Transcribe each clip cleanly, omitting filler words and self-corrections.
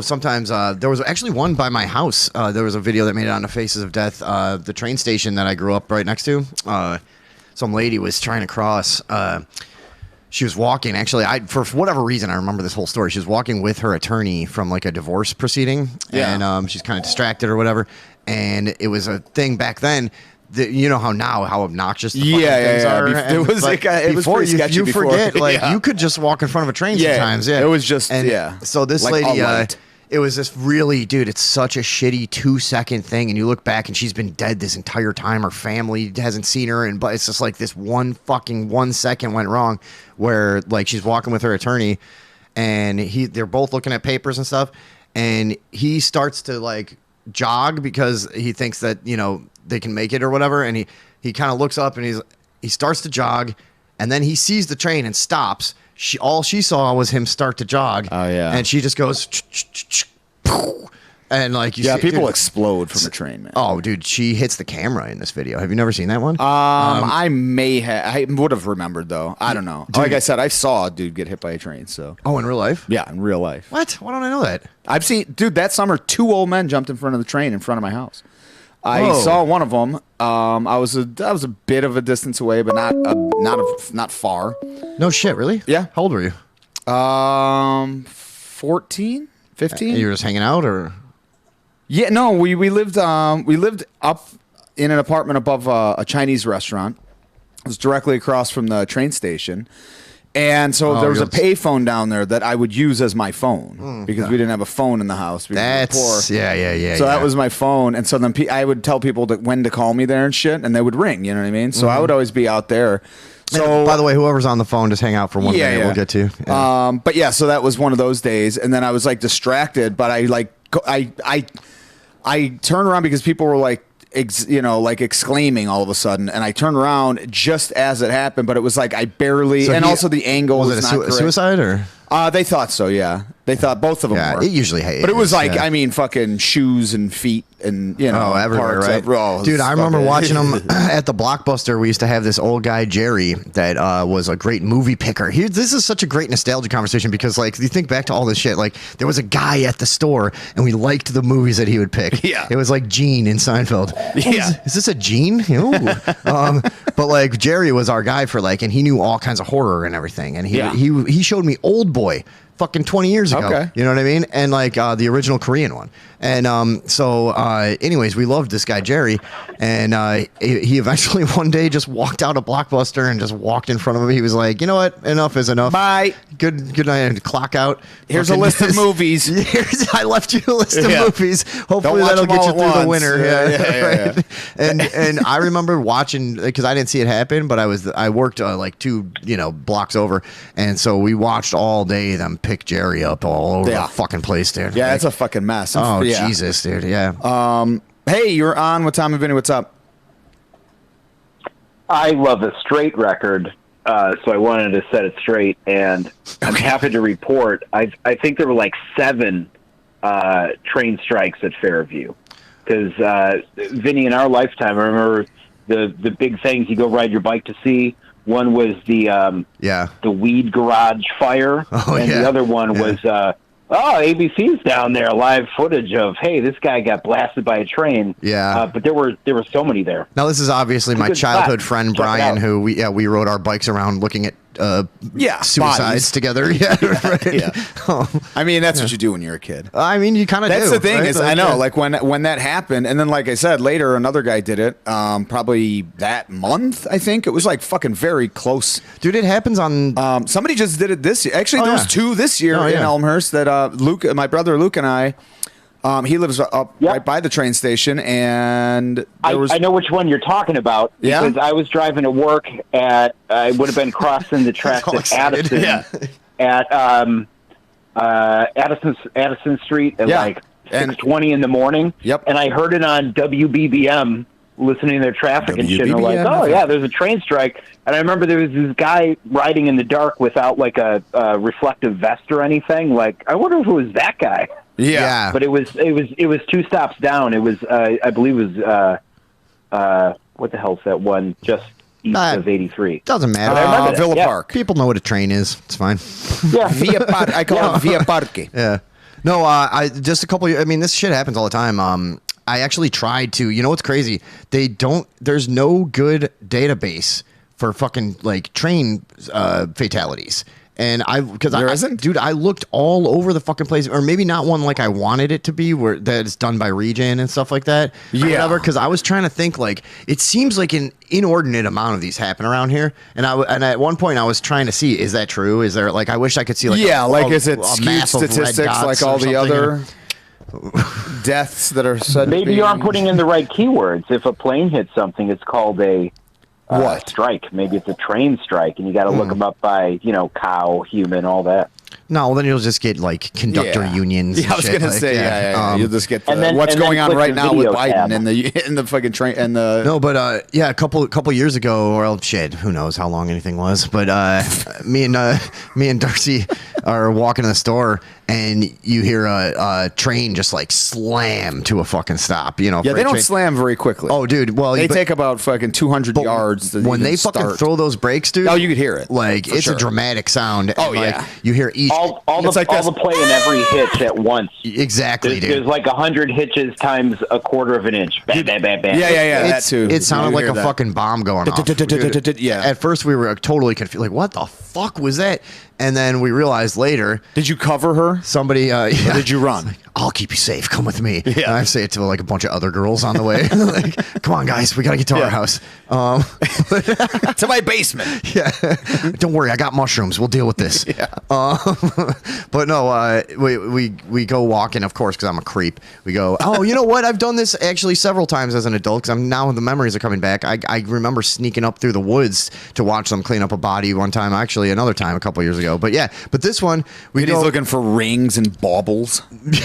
Sometimes there was actually one by my house. There was a video that made it on the Faces of Death. The train station that I grew up right next to. Some lady was trying to cross. She was walking. Actually, for whatever reason, I remember this whole story. She was walking with her attorney from like a divorce proceeding, and she's kind of distracted or whatever. And it was a thing back then. You know how obnoxious the fucking things are. It was like it was pretty sketchy you before. forget you could just walk in front of a train sometimes. Yeah, it was just So this like lady, it was this really, dude. It's such a shitty 2-second thing, and you look back and she's been dead this entire time. Her family hasn't seen her, but it's just like this 1 second went wrong, where like she's walking with her attorney, and they're both looking at papers and stuff, and he starts to like jog because he thinks that they can make it or whatever, and he kind of looks up and he starts to jog, and then he sees the train and stops. All she saw was him start to jog. Oh yeah, and she just goes, and like people dude, explode from a train, man. Oh, dude, she hits the camera in this video. Have you never seen that one? I would have remembered though. I don't know. Dude, like I said, I saw a dude get hit by a train. So in real life? Yeah, in real life. What? Why don't I know that? I've seen, dude. That summer, 2 old men jumped in front of the train in front of my house. I saw one of them. I was a bit of a distance away, but not far. No shit, really? Yeah. How old were you? 14, 15. You were just hanging out, or? Yeah, no. We lived up in an apartment above a Chinese restaurant. It was directly across from the train station. And so there was a payphone down there that I would use as my phone because we didn't have a phone in the house. That's poor. Yeah. So that was my phone, and so then I would tell people when to call me there and shit, and they would ring. You know what I mean? So I would always be out there. So by the way, whoever's on the phone, just hang out for 1 minute. We'll get to. Yeah. But yeah, so that was one of those days, and then I was like distracted, but I turned around because people were like, exclaiming all of a sudden, and I turned around just as it happened, but it was like I barely, also the angle was not correct. Suicide or? They thought so, yeah. They thought both of them were. It usually hates. But it was like, I mean, fucking shoes and feet and, everywhere, parts. Right? Dude, I remember watching them at the Blockbuster. We used to have this old guy, Jerry, that was a great movie picker. This is such a great nostalgia conversation because, like, you think back to all this shit. Like, there was a guy at the store, and we liked the movies that he would pick. Yeah. It was like Gene in Seinfeld. Yeah. Is this a Gene? But, like, Jerry was our guy for, like, and he knew all kinds of horror and everything. And he showed me Old Boy fucking 20 years ago. Okay. You know what I mean? And like the original Korean one. And anyways, we loved this guy, Jerry. And he eventually one day just walked out of Blockbuster and just walked in front of him. He was like, you know what? Enough is enough. Bye. Good night. And clock out. Here's a list of movies. I left you a list of movies. Hopefully that'll get you through the winter. Yeah. And I remember watching, because I didn't see it happen, but I worked like 2 blocks over. And so we watched all day them pick Jerry up all over the fucking place, dude. Yeah, it's a fucking mess. Jesus, dude. Yeah. Hey, you're on with Tom and Vinny. What's up? I love a straight record, so I wanted to set it straight, and I'm happy to report I think there were like 7 train strikes at Fairview. Because Vinny, in our lifetime, I remember the big things you go ride your bike to see. One was the Weed Garage fire, and the other one was ABC's down there, live footage of, hey, this guy got blasted by a train. Yeah. But there were so many there. Now this is obviously my childhood friend Brian, who we rode our bikes around looking at suicides bodies together. Yeah, right. Yeah. I mean, that's what you do when you're a kid. I mean, you kind of do. That's the thing, right? is I know, like when that happened, and then like I said, later another guy did it. Probably that month, I think it was like fucking very close. Dude, it happens on. Somebody just did it this year. Actually, there was 2 this year in Elmhurst that Luke, my brother Luke, and I. He lives up right by the train station, and I know which one you're talking about because I was driving to work I would have been crossing the tracks at Addison at Addison Street at like 6:20 in the morning. Yep. And I heard it on WBBM, listening to their traffic and shit. And I'm like, oh yeah, there's a train strike. And I remember there was this guy riding in the dark without like a reflective vest or anything. Like, I wonder if it was that guy. Yeah. But it was 2 stops down. It was I believe it was what the hell's that one just east of 83? Doesn't matter. Villa Park. People know what a train is. It's fine. Yeah. I call it Via Parque. Yeah. No, I just a couple. I mean, this shit happens all the time. I actually tried to. You know what's crazy? They don't. There's no good database for fucking like train fatalities. And There isn't? dude, I looked all over the fucking place, or maybe not one like I wanted it to be, where that is done by region and stuff like that. Yeah. Because I was trying to think, like, it seems like an inordinate amount of these happen around here, and and at one point I was trying to see, is that true? Is there like, I wish I could see like, is it skewed mass of red statistics dots like or all the something, other deaths that are said? Maybe you aren't putting in the right keywords. If a plane hits something, it's called a What? strike. Maybe it's a train strike, and you got to look them up by cow, human, all that. No, then you'll just get like conductor unions. Yeah, and I was shit, gonna like, say, yeah. You'll just get the, And then- what's and then going on click right the now with video Biden tab. and the fucking train and the. No, but yeah, a couple years ago, or shit, who knows how long anything was. But me and Darcy are walking in the store, and you hear a train just like slam to a fucking stop. You know, Yeah, they freight don't train. slam very quickly. Oh, dude, well, they but- take about fucking 200 but yards. To when even they fucking start. throw those brakes, dude. Oh, you could hear it. Like For it's sure. a dramatic sound. Oh, and, like, yeah. you hear each All It's like the this. play in every hitch at once. exactly, There's dude. like 100 hitches times a quarter of an inch. Bam, bam, bam, bam. Yeah, that It's- too. It sounded You like hear a that. fucking bomb going off. Dude. Yeah. At first, we were totally confused. Like, what the fuck was that? And then we realized later, Did you cover her? somebody. Or did you run? I'll keep you safe. Come with me. Yeah. And I say it to like a bunch of other girls on the way. Like, come on, guys, we gotta get to Yeah. our house. To my basement. Yeah, don't worry, I got mushrooms. We'll deal with this. Yeah. But no, we go walking, of course, because I'm a creep. We go. Oh, you know what? I've done this actually several times as an adult. Because I'm now the memories are coming back. I remember sneaking up through the woods to watch them clean up a body one time. Actually, another time a couple years ago. But yeah, but this one we He's go. looking for rings and baubles.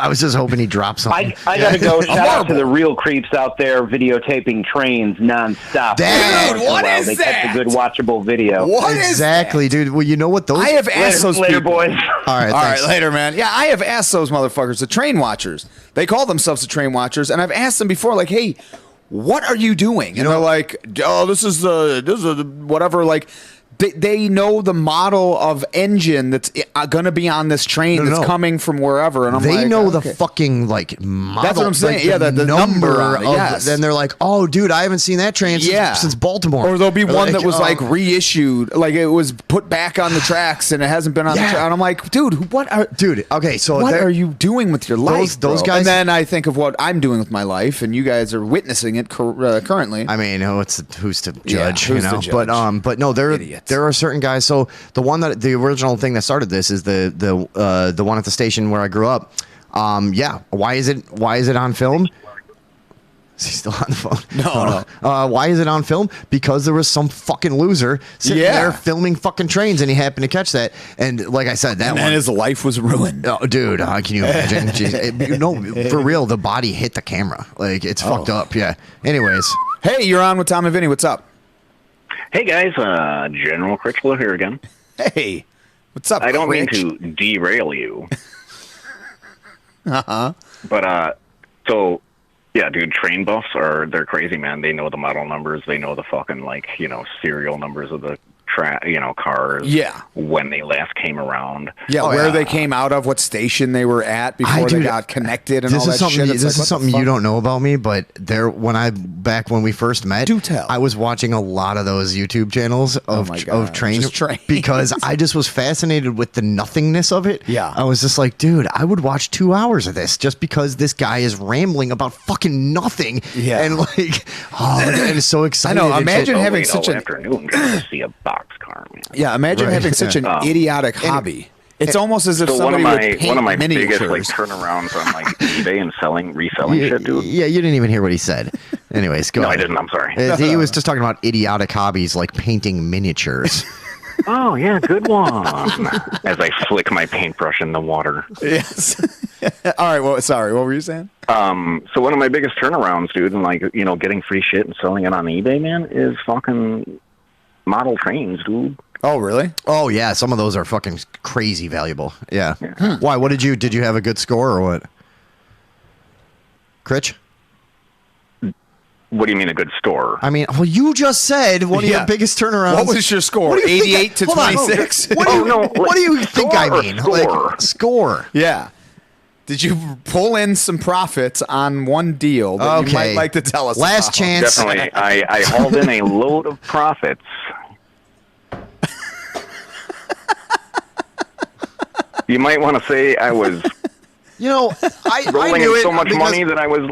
I was just hoping he dropped something. I gotta go. Shout out to marble. the real creeps out there videotaping trains nonstop. Dude, what is they that? catch a good watchable video. What is Exactly, dude. Well, you know what? Those. I have asked those Later, people. boys. All right, All right, thanks. later, man. Yeah, I have asked those motherfuckers, the train watchers. They call themselves the train watchers, and I've asked them before, like, "Hey, what are you doing?" And they're like, "Oh, this is the whatever." Like, they know the model of engine that's going to be on this train that's no. coming from wherever, and I'm They like, know okay. the fucking like model. That's what I'm saying. like, Yeah, the number on it, yes. Then they're like, "Oh, dude, I haven't seen that train since Baltimore." Or there'll be one that was like um, reissued, like it was put back on the tracks and it hasn't been on the Yeah. track. And I'm like, dude, what are dude. Okay, so what there- are you doing with your life? those bro? guys- And then I think of what I'm doing with my life, and you guys are witnessing it currently. I mean, who's to Yeah, judge? who's you to know, judge? but no, Idiots. there are certain guys. So the original thing that started this is the one at the station where I grew up. Yeah, why is it on film? Is he still on the phone? No. Why is it on film? Because there was some fucking loser sitting Yeah. there filming fucking trains, and he happened to catch that. And like I said, that and one. then his life was ruined. Oh, dude, can you imagine? Jeez, no, for real, the body hit the camera. Like, it's fucked up. Yeah. Anyways. Hey, you're on with Tom and Vinny. What's up? Hey guys, General Critchlow here again. Hey, what's up? I don't mean Critch? to derail you. But so yeah, dude, train buffs they're crazy, man. They know the model numbers, they know the fucking serial numbers of the cars. Yeah. When they last came around. Yeah, Oh, where yeah. they came out of, what station they were at before they dude, got connected and this all is that something. shit. It's This like, is what the something you fuck? don't know about me, but back when we first met, Do tell. I was watching a lot of those YouTube channels of my God, of train just trains. because I just was fascinated with the nothingness of it. Yeah. I was just like, dude, I would watch 2 hours of this just because this guy is rambling about fucking nothing. Yeah. and like, and it's so excited. know, and imagine shit. having wait such all an- afternoon just to see a boxcar, man. Yeah, imagine Right. having such an idiotic hobby. It's almost as if So somebody would paint one of my miniatures. biggest turnarounds on eBay and reselling Yeah, shit, dude. yeah, you didn't even hear what he said. Anyways, go No, I ahead. didn't. I'm sorry. He was just talking about idiotic hobbies like painting miniatures. Oh yeah, good one. As I flick my paintbrush in the water. Yes. All right. Well, sorry. What were you saying? So one of my biggest turnarounds, dude, and getting free shit and selling it on eBay, man, is fucking model trains, dude. Oh, really? Oh yeah, some of those are fucking crazy valuable. Yeah. Why? What did you have a good score or what? Critch? What do you mean a good store? I mean, well, you just said one of Yeah. your biggest turnarounds. What was your score? What do you think 88 to hold on, 26? What do you, Oh, no, what do you like, think I score or mean? score? Like score. Yeah. Did you pull in some profits on one deal that you might like to tell us Last about? chance. Definitely. I hauled in a load of profits. You might want to say I was You know, I rolling knew in it so much because- money that I was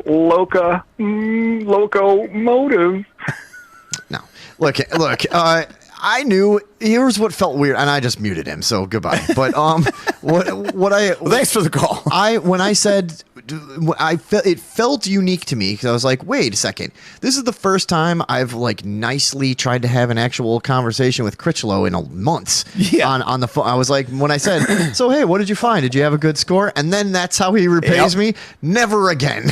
locomotive. No, look. I knew. Here's what felt weird, and I just muted him. So goodbye. But what I Thanks for the call. when I said it felt unique to me because I was like, wait a second, this is the first time I've like nicely tried to have an actual conversation with Critchlow in months. Yeah. On the phone, I was like, when I said, so hey, what did you find? Did you have a good score? And then that's how he repays me. Never again.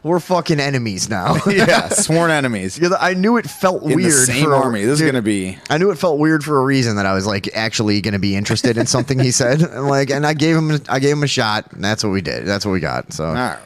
we're fucking enemies now. Yeah, sworn enemies. Because I knew it felt In weird. the same for army. This is going to be... I knew it felt weird for a reason that I was like actually going to be interested in something he said. And I gave him a shot, and that's what we did. That's what we got. So All right.